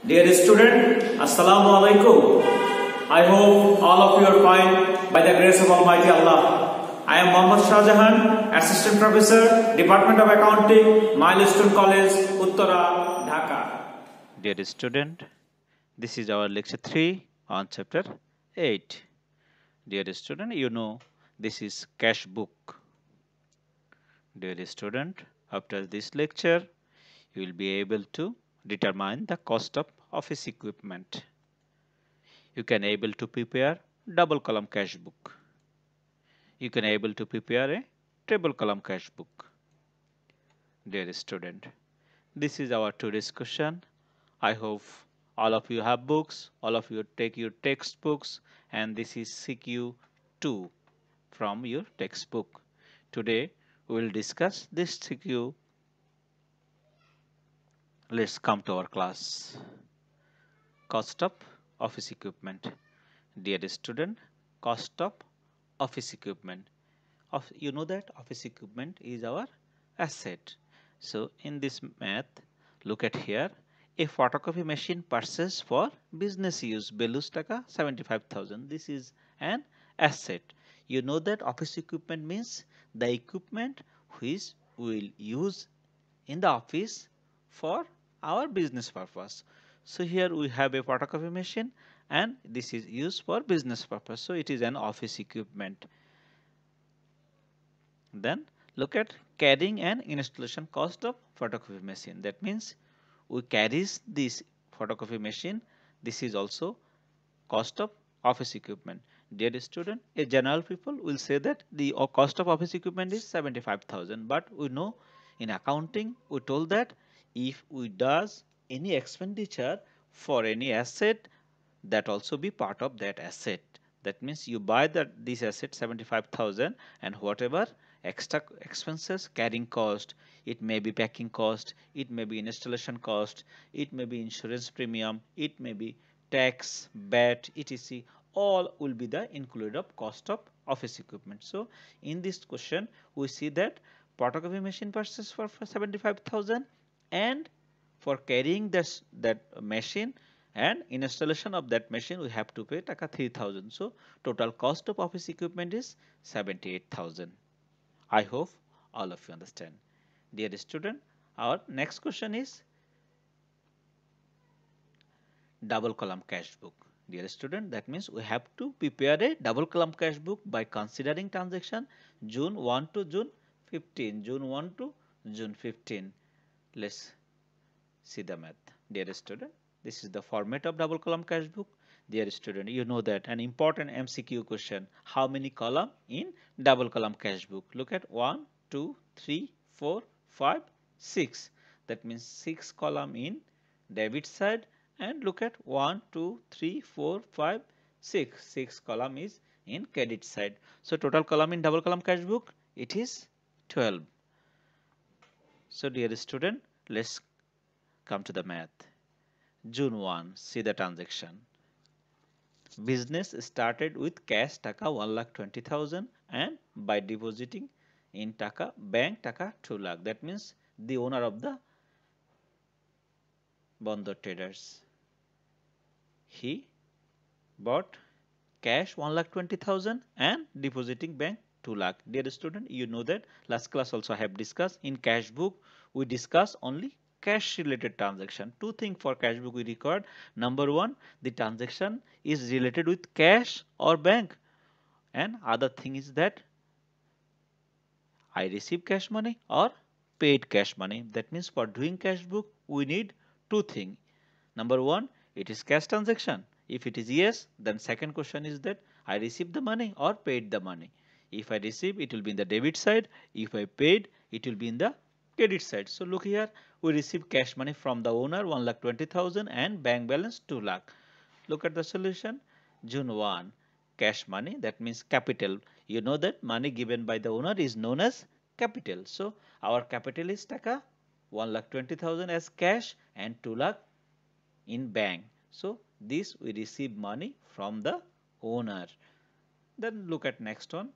Dear student, Assalamu alaikum. I hope all of you are fine by the grace of Almighty Allah. I am Mohammad Shahjahan, Assistant Professor, Department of Accounting, Milestone College, Uttara, Dhaka. Dear student, this is our lecture 3 on chapter 8. Dear student, you know this is cash book. Dear student, after this lecture, you will be able to determine the cost of office equipment. You can able to prepare double column cash book. You can able to prepare a triple column cash book. Dear student, this is our today's question. I hope all of you have books, all of you take your textbooks, and this is CQ 2 from your textbook. Today we will discuss this CQ. Let's come to our class. Cost of office equipment. Dear student, cost of office equipment. You know that office equipment is our asset. So in this math, look at here. A photocopy machine purchased for business use values taka 75,000. This is an asset. You know that office equipment means the equipment which we will use in the office for our business purpose. So here we have a photocopy machine and this is used for business purpose. So it is an office equipment. Then look at carrying and installation cost of photocopy machine. That means we carries this photocopy machine. This is also cost of office equipment. Dear student, a general people will say that the cost of office equipment is 75,000. But we know in accounting we told that if we does any expenditure for any asset, that also be part of that asset. That means you buy this asset 75,000 and whatever extra expenses, carrying cost, it may be packing cost, it may be installation cost, it may be insurance premium, it may be tax, VAT, etc. All will be the included of cost of office equipment. So in this question we see that photocopy machine purchase for 75,000 and for carrying that machine and installation of that machine we have to pay taka 3,000. So total cost of office equipment is 78,000. I hope all of you understand. Dear student, our next question is double column cash book. Dear student, that means we have to prepare a double column cash book by considering transaction June 1 to June 15. June 1 to June 15. Let's see the math. Dear student, this is the format of double column cash book. Dear student, you know that an important MCQ question. How many column in double column cash book? Look at 1, 2, 3, 4, 5, 6. That means 6 column in debit side and look at 1, 2, 3, 4, 5, 6. 6 column is in credit side. So total column in double column cash book, it is 12. So dear student, let's come to the math. June 1, see the transaction. Business started with cash taka 1,20,000 and by depositing in taka bank taka 2 lakh. That means the owner of the Bandar Traders, he bought cash 1,20,000 and depositing bank 2 lakh. Dear student, you know that last class also I have discussed in cash book we discuss only cash related transaction. Two things for cash book we record. Number one, the transaction is related with cash or bank, and other thing is that I receive cash money or paid cash money. That means for doing cash book we need two things. Number one, it is cash transaction. If it is yes, then second question is that I received the money or paid the money. If I receive, it will be in the debit side. If I paid, it will be in the credit side. So look here, we receive cash money from the owner 1,20,000 and bank balance 2 lakh. Look at the solution. June 1, cash money, that means capital. You know that money given by the owner is known as capital. So our capital is taka 1,20,000 as cash and 2 lakh in bank. So this we receive money from the owner. Then look at next one.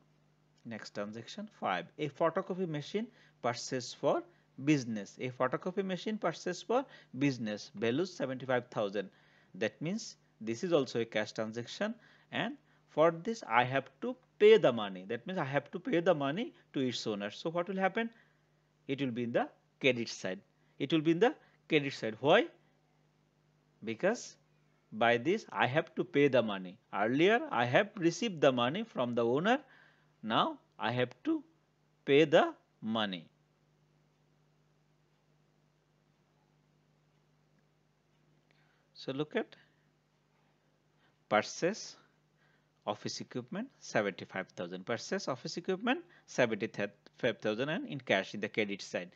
Next transaction 5. A photocopy machine purchased for business. A photocopy machine purchased for business, value 75,000. That means this is also a cash transaction, and for this I have to pay the money. That means I have to pay the money to its owner. So what will happen? It will be in the credit side. It will be in the credit side. Why? Because by this I have to pay the money. Earlier I have received the money from the owner. Now I have to pay the money. So look at purchase office equipment 75,000. Purchase office equipment 75,000 and in cash in the credit side.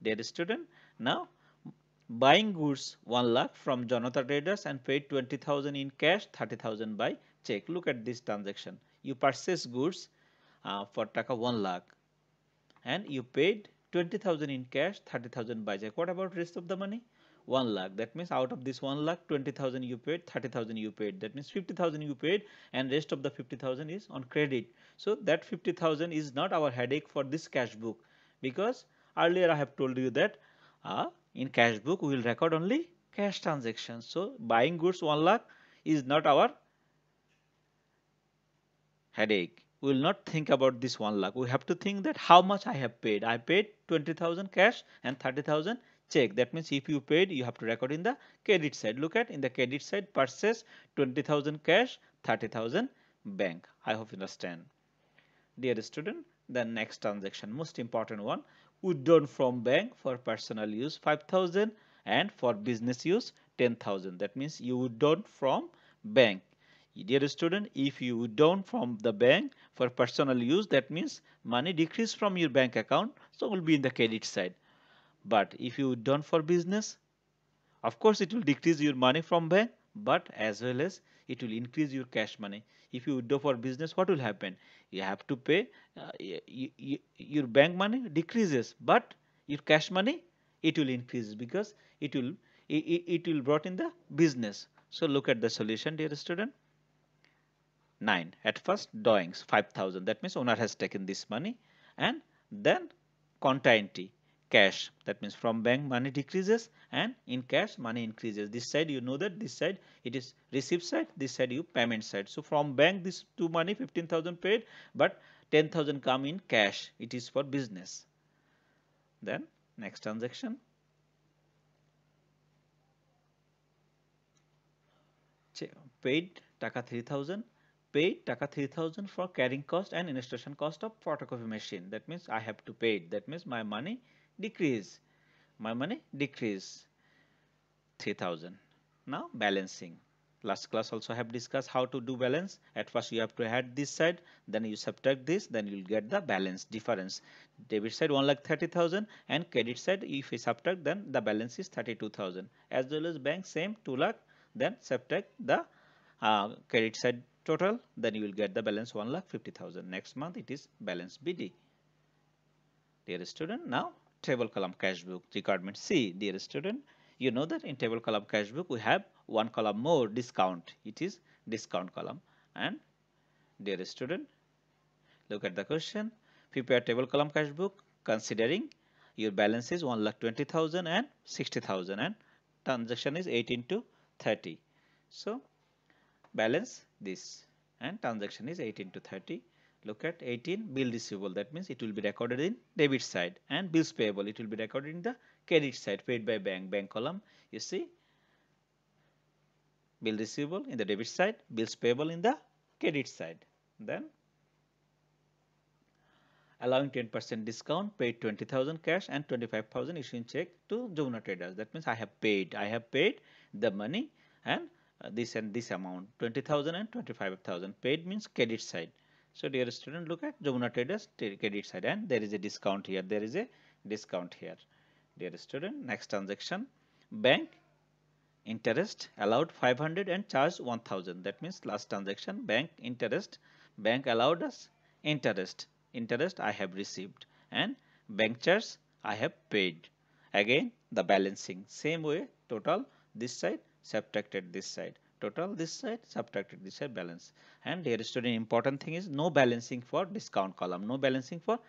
Dear student, now buying goods 1 lakh from Janata Traders and paid 20,000 in cash, 30,000 by check. Look at this transaction. You purchase goods for taka 1 lakh and you paid 20,000 in cash, 30,000 by check. What about rest of the money? 1 lakh. That means out of this 1 lakh, 20,000 you paid, 30,000 you paid. That means 50,000 you paid, and rest of the 50,000 is on credit. So that 50,000 is not our headache for this cash book, because earlier I have told you that in cash book we will record only cash transactions. So buying goods 1 lakh is not our headache. We will not think about this 1 lakh. We have to think that how much I have paid. I paid 20,000 cash and 30,000 check. That means if you paid, you have to record in the credit side. Look at in the credit side, purchase 20,000 cash, 30,000 bank. I hope you understand. Dear student, the next transaction, most important one, withdrawn from bank for personal use 5,000 and for business use 10,000. That means you withdrawn from bank. Dear student, if you withdrawn from the bank for personal use, that means money decrease from your bank account, so will be in the credit side. But if you withdrawn for business, of course it will decrease your money from bank, but as well as it will increase your cash money. If you withdraw for business, what will happen? You have to pay, your bank money decreases, but your cash money, it will increase, because it will brought in the business. So look at the solution, dear student. 9. At first drawings 5,000. That means owner has taken this money, and then contra entry cash. That means from bank money decreases and in cash money increases. This side you know that this side it is receipt side, this side you payment side. So from bank this two money 15,000 paid, but 10,000 come in cash. It is for business. Then next transaction. Paid taka 3,000. Paid taka 3,000 for carrying cost and installation cost of photocopy machine. That means I have to pay it. That means my money decrease. My money decrease 3,000. Now balancing. Last class also have discussed how to do balance. At first you have to add this side, then you subtract this, then you will get the balance difference. Debit side 1,30,000 and credit side if we subtract, then the balance is 32,000. As well as bank same 2 lakh, then subtract the credit side total, then you will get the balance 1,50,000. Next month it is balance BD. Dear student, now table column cash book requirement C. Dear student, you know that in table column cash book we have one column more, discount. It is discount column. And dear student, look at the question. Prepare table column cash book considering your balance is 1,20,000 and 60,000 and transaction is 18 to 30. So balance this and transaction is 18 to 30. Look at 18, bill receivable. That means it will be recorded in debit side, and bills payable, it will be recorded in the credit side, paid by bank, bank column. You see, bill receivable in the debit side, bills payable in the credit side. Then allowing 10% discount, paid 20,000 cash and 25,000 issuing check to Jamuna Traders. That means I have paid the money, and this amount 20,000 and 25,000. Paid means credit side. So dear student, look at Jamuna Traders credit side, and there is a discount here. There is a discount here. Dear student, next transaction, bank interest allowed 500 and charged 1,000. That means last transaction, bank interest, bank allowed us interest I have received, and bank charge I have paid. Again the balancing same way, total this side subtracted this side, total this side subtracted this side, balance. And dear student, important thing is no balancing for discount column, no balancing for